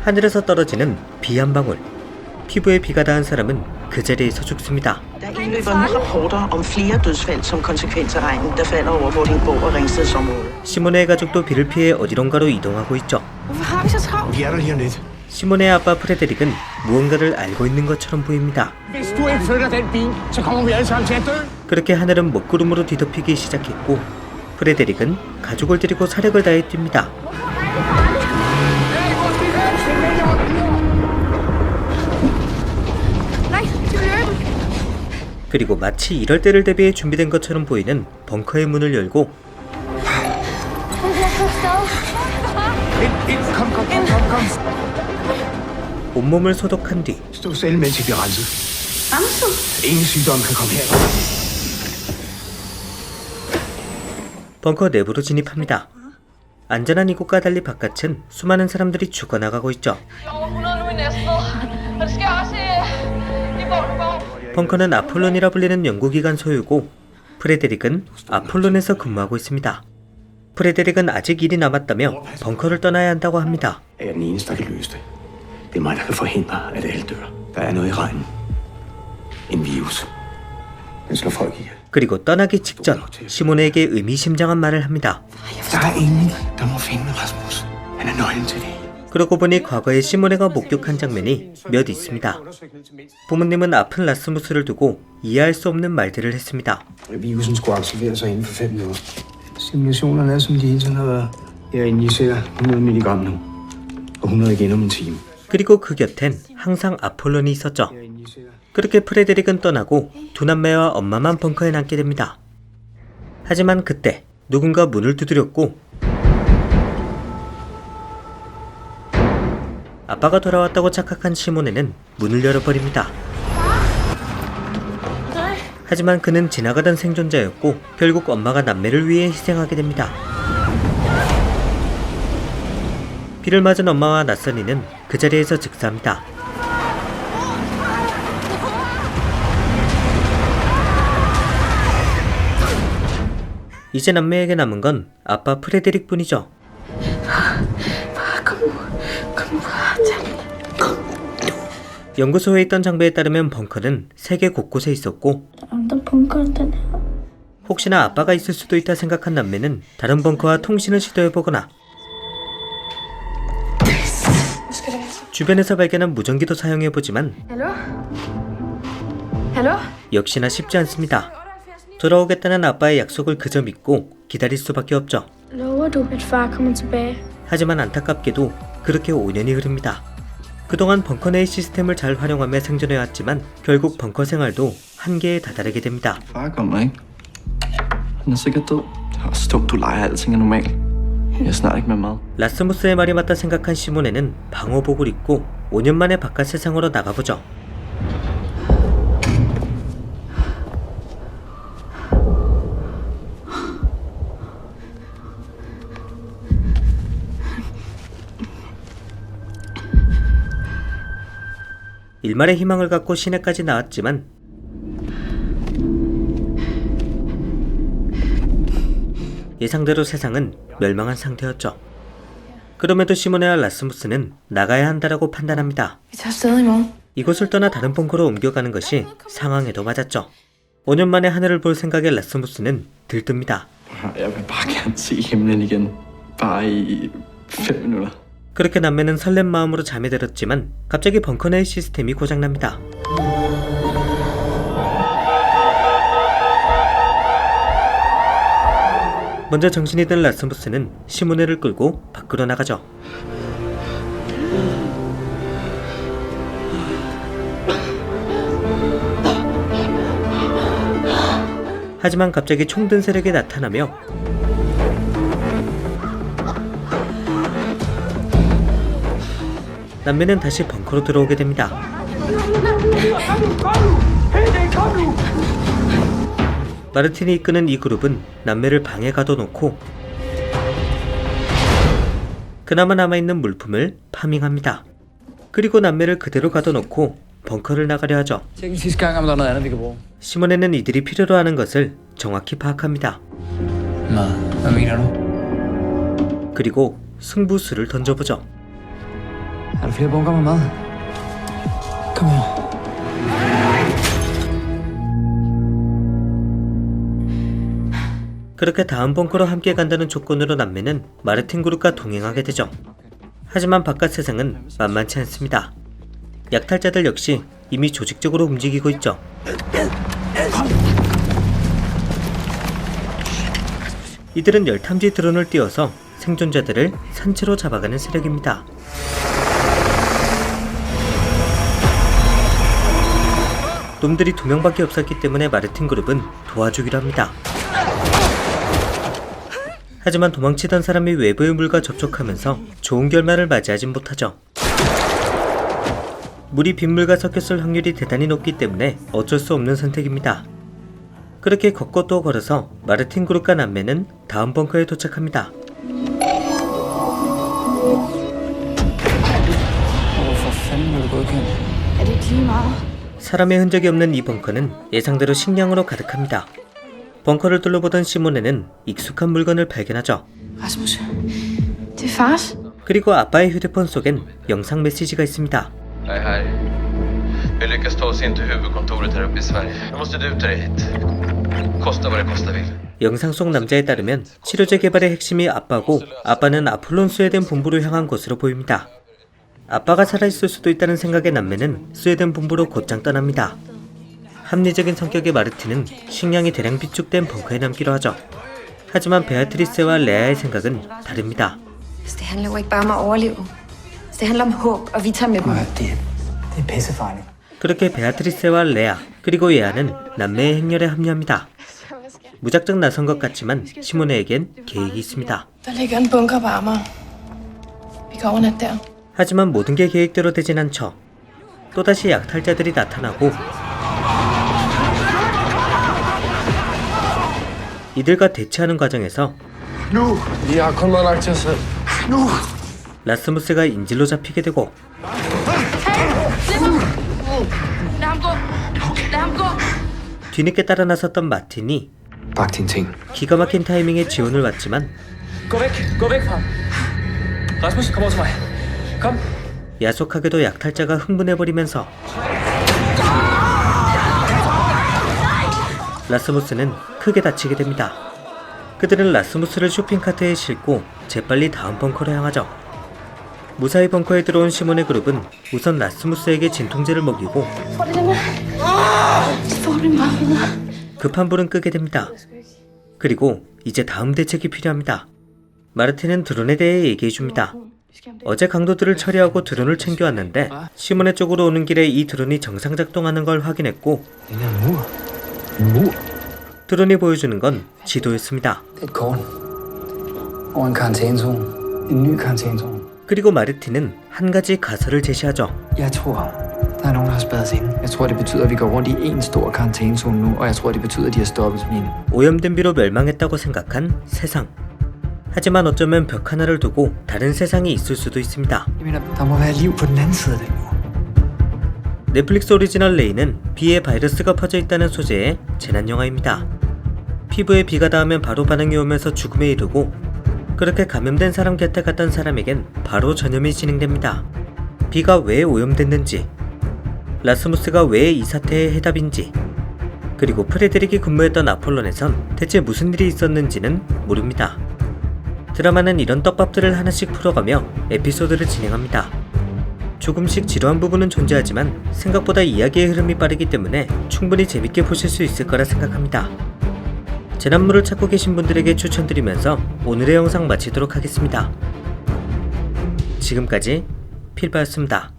하늘에서 떨어지는 비 한 방울. 피부에 비가 닿은 사람은 그 자리에서 죽습니다. Der indløber nu rapporter om flere dødsfald som konsekvens af regnen, der falder over Vordingborg og Ringsteds område. 시몬의 가족도 비를 피해 어디론가로 이동하고 있죠. Hvorfor har vi så travlt? Vi er der lige om lidt. 시몬의 아빠 프레데릭은 무언가를 알고 있는 것처럼 보입니다. Hvis du ikke flytter den bil, så kommer vi alle sammen til at dø. 그렇게 하늘은 먹구름으로 뒤덮이기 시작했고 프레데릭은 가족을 데리고 사력을 다해 뜁니다. Nej, de vil løbe. 그리고 마치 이럴 때를 대비해 준비된 것처럼 보이는 벙커의 문을 열고 Ind. Kom. 온몸을 소독한 뒤 Stå stille, mens I bliver renset. Renset? Ingen sygdom kan komme her. 벙커 내부로 진입합니다. 안전한 이곳과 달리 바깥은 수많은 사람들이 죽어나가고 있죠. 벙커는 아폴론이라 불리는 연구기관 소유고 프레데릭은 아폴론에서 근무하고 있습니다. 프레데릭은 아직 일이 남았다며 벙커를 떠나야 한다고 합니다. Jeg er den eneste, der kan løse det. Det er mig, der kan forhindre, at alle dør. Der er noget i regnen. En virus. Den slår folk ihjel. 그리고 떠나기 직전 시몬에게 의미심장한 말을 합니다. Der er ingen, der må finde Rasmus. Han er nøglen til det. 그러고 보니 과거에 시모네가 목격한 장면이 몇 있습니다. 부모님은 아픈 라스무스를 두고 이해할 수 없는 말들을 했습니다. Virusen skulle aktivere sig inden for 5 minutter. Simulationerne er, som de hele tiden har været. Jeg injicerer 100 mg nu, og 100 igen om en time. 그리고 그 곁엔 항상 아폴론이 있었죠. 그렇게 프레데릭은 떠나고 두 남매와 엄마만 벙커에 남게 됩니다. 하지만 그때 누군가 문을 두드렸고 아빠가 돌아왔다고 착각한 시모네는 문을 열어버립니다. 하지만 그는 지나가던 생존자였고 결국 엄마가 남매를 위해 희생하게 됩니다. 비를 맞은 엄마와 낯선이는 그 자리에서 즉사합니다. 이제 남매에게 남은 건 아빠 프레데릭 뿐이죠. 연구소에 있던 장비에 따르면 벙커는 세계 곳곳에 있었고 혹시나 아빠가 있을 수도 있다 생각한 남매는 다른 벙커와 통신을 시도해보거나 주변에서 발견한 무전기도 사용해보지만 역시나 쉽지 않습니다. 돌아오겠다는 아빠의 약속을 그저 믿고 기다릴 수밖에 없죠. 하지만 안타깝게도 그렇게 5년이 흐릅니다. 그동안 벙커 내의 시스템을 잘 활용하며 생존해왔지만 결국 벙커 생활도 한계에 다다르게 됩니다. Far kommer ikke. Han er sikkert død. Det er også dumt, du leger alting er normalt. Jeg er snart ikke med mad. 라스무스의 말이 맞다 생각한 시모네는 방호복을 입고 5년 만에 바깥 세상으로 나가보죠. 일말의 희망을 갖고 시내까지 나왔지만 예상대로 세상은 멸망한 상태였죠. 그럼에도 시모네와 라스무스는 나가야 한다라고 판단합니다. 이곳을 떠나 다른 벙커로 옮겨가는 것이 상황에도 맞았죠. 5년 만에 하늘을 볼 생각에 라스무스는 들뜹니다. Jeg vil bare gerne se himlen igen. Bare i 5 minutter. 그렇게 남매는 설렘 마음으로 잠에 들었지만 갑자기 벙커 내의 시스템이 고장납니다. 먼저 정신이 든 라스무스는 시모네를 끌고 밖으로 나가죠. 하지만 갑자기 총든 세력이 나타나며 남매는 다시 벙커로 들어오게 됩니다. 마르틴이 이끄는 이 그룹은 남매를 방에 가둬놓고 그나마 남아있는 물품을 파밍합니다. 그리고 남매를 그대로 가둬놓고 벙커를 나가려 하죠. 시몬에는 이들이 필요로 하는 것을 정확히 파악합니다. 그리고 승부수를 던져보죠. Er der flere bunker med mad? Kom her. 그렇게 다음 벙커로 함께 간다는 조건으로 남매는 마르틴 그룹과 동행하게 되죠. 하지만 바깥 세상은 만만치 않습니다. 약탈자들 역시 이미 조직적으로 움직이고 있죠. 이들은 열탐지 드론을 띄워서 생존자들을 산채로 잡아가는 세력입니다. 놈들이 2명밖에 없었기 때문에 마르틴 그룹은 도와주기로 합니다. 하지만 도망치던 사람이 외부의 물과 접촉하면서 좋은 결말을 맞이하진 못하죠. 물이 빗물과 섞였을 확률이 대단히 높기 때문에 어쩔 수 없는 선택입니다. 그렇게 걷고 또 걸어서 마르틴 그룹과 남매는 다음 벙커에 도착합니다. Hvorfor fanden vil du godkende? Er det ikke lige meget? 사람의 흔적이 없는 이 벙커는 예상대로 식량으로 가득합니다. 벙커를 둘러보던 시모네는 익숙한 물건을 발견하죠. Rasmus, det er fars. 그리고 아빠의 휴대폰 속엔 영상 메시지가 있습니다. Jag är här. Vi lyckas ta oss in till huvudkontoret här uppe i Sverige. Nu måste du ta dig hit. Kosta vad det kosta vill. 영상 속 남자에 따르면 치료제 개발의 핵심이 아빠고 아빠는 아폴론 스웨덴 본부로 향한 것으로 보입니다. 아빠가 살아있을 수도 있다는 생각에 남매는 스웨덴 본부로 곧장 떠납니다. 합리적인 성격의 마르틴은 식량이 대량 비축된 벙커에 남기로 하죠. 하지만 베아트리세와 레아의 생각은 다릅니다. Det handler jo ikke bare om at overleve. Det handler om håb, og vi tager med dem. Det er pissefarligt. 그렇게 베아트리세와 레아 그리고 예아는 남매의 행렬에 합류합니다. 무작정 나선 것 같지만 시모네에겐 계획이 있습니다. Der ligger en bunker på Amager. Vi kan overnatte der. 하지만 모든 게 계획대로 되진 않죠. 또다시 약탈자들이 나타나고 이들과 대치하는 과정에서 Vi har kun madlagt til os selv. 라스무스가 인질로 잡히게 되고 Lad ham gå. Lad ham gå. 뒤늦게 따라 나섰던 마틴이 Bak dine ting. 기가 막힌 타이밍에 지원을 왔지만 Gå væk. Gå væk fra ham. Rasmus, kom over til mig. Kom. 야속하게도 약탈자가 흥분해버리면서 라스무스는 크게 다치게 됩니다. 그들은 라스무스를 쇼핑카트에 싣고 재빨리 다음 벙커로 향하죠. 무사히 벙커에 들어온 시몬의 그룹은 우선 라스무스에게 진통제를 먹이고 Tror det er den her? Så får du en meget bedre. 급한 불은 끄게 됩니다. 그리고 이제 다음 대책이 필요합니다. 마르틴은 드론에 대해 얘기해줍니다. 어제 강도들을 처리하고 드론을 챙겨왔는데 시몬의 쪽으로 오는 길에 이 드론이 정상 작동하는 걸 확인했고 Den her mur. En mur. 드론이 보여주는 건 지도였습니다. Det er et kort. Og en karantænezone. En ny karantænezone. 그리고 마르틴은 한 가지 가설을 제시하죠. Jeg tror, der er nogen, der har spadet os inde. Jeg tror, det betyder, at vi går rundt i en stor karantænezone nu, og jeg tror, det betyder, at de har stoppet sådan en. 오염된 비로 멸망했다고 생각한 세상. 하지만 어쩌면 벽 하나를 두고 다른 세상이 있을 수도 있습니다. Jeg mener, der må være liv på den anden side af den mur. 넷플릭스 오리지널 레이는 비에 바이러스가 퍼져 있다는 소재의 재난영화입니다. 피부에 비가 닿으면 바로 반응이 오면서 죽음에 이르고 그렇게 감염된 사람 곁에 갔던 사람에겐 바로 전염이 진행됩니다. 비가 왜 오염됐는지, 라스무스가 왜 이 사태의 해답인지, 그리고 프레드릭이 근무했던 아폴론에선 대체 무슨 일이 있었는지는 모릅니다. 드라마는 이런 떡밥들을 하나씩 풀어가며 에피소드를 진행합니다. 조금씩 지루한 부분은 존재하지만 생각보다 이야기의 흐름이 빠르기 때문에 충분히 재밌게 보실 수 있을 거라 생각합니다. 재난물을 찾고 계신 분들에게 추천드리면서 오늘의 영상 마치도록 하겠습니다. 지금까지 필바였습니다.